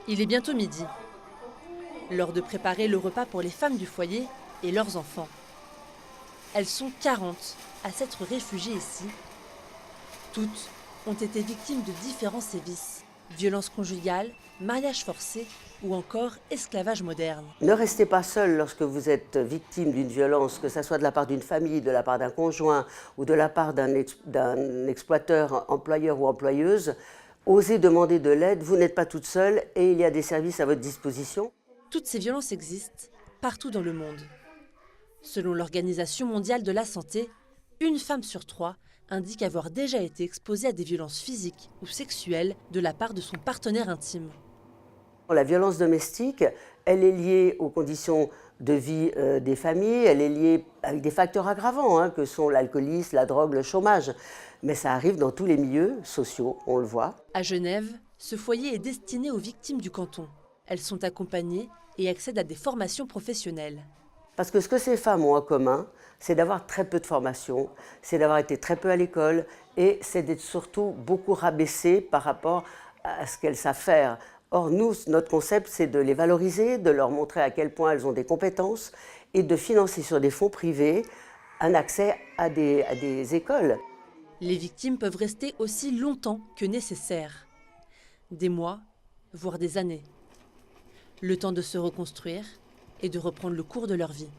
Il est bientôt midi. L'heure de préparer le repas pour les femmes du foyer et leurs enfants. Elles sont 40 à s'être réfugiées ici. Toutes ont été victimes de différents sévices. Violences conjugales, mariage forcé ou encore esclavage moderne. Ne restez pas seul lorsque vous êtes victime d'une violence, que ce soit de la part d'une famille, de la part d'un conjoint ou de la part d'un exploiteur, employeur ou employeuse. Osez demander de l'aide, vous n'êtes pas toute seule et il y a des services à votre disposition. Toutes ces violences existent partout dans le monde. Selon l'Organisation mondiale de la santé, une femme sur 3 indique avoir déjà été exposée à des violences physiques ou sexuelles de la part de son partenaire intime. La violence domestique, elle est liée aux conditions de vie des familles, elle est liée avec des facteurs aggravants, que sont l'alcoolisme, la drogue, le chômage. Mais ça arrive dans tous les milieux sociaux, on le voit. À Genève, ce foyer est destiné aux victimes du canton. Elles sont accompagnées et accèdent à des formations professionnelles. Parce que ce que ces femmes ont en commun, c'est d'avoir très peu de formation, c'est d'avoir été très peu à l'école et c'est d'être surtout beaucoup rabaissées par rapport à ce qu'elles savent faire. Or, nous, notre concept, c'est de les valoriser, de leur montrer à quel point elles ont des compétences et de financer sur des fonds privés un accès à des écoles. Les victimes peuvent rester aussi longtemps que nécessaire. Des mois, voire des années. Le temps de se reconstruire et de reprendre le cours de leur vie.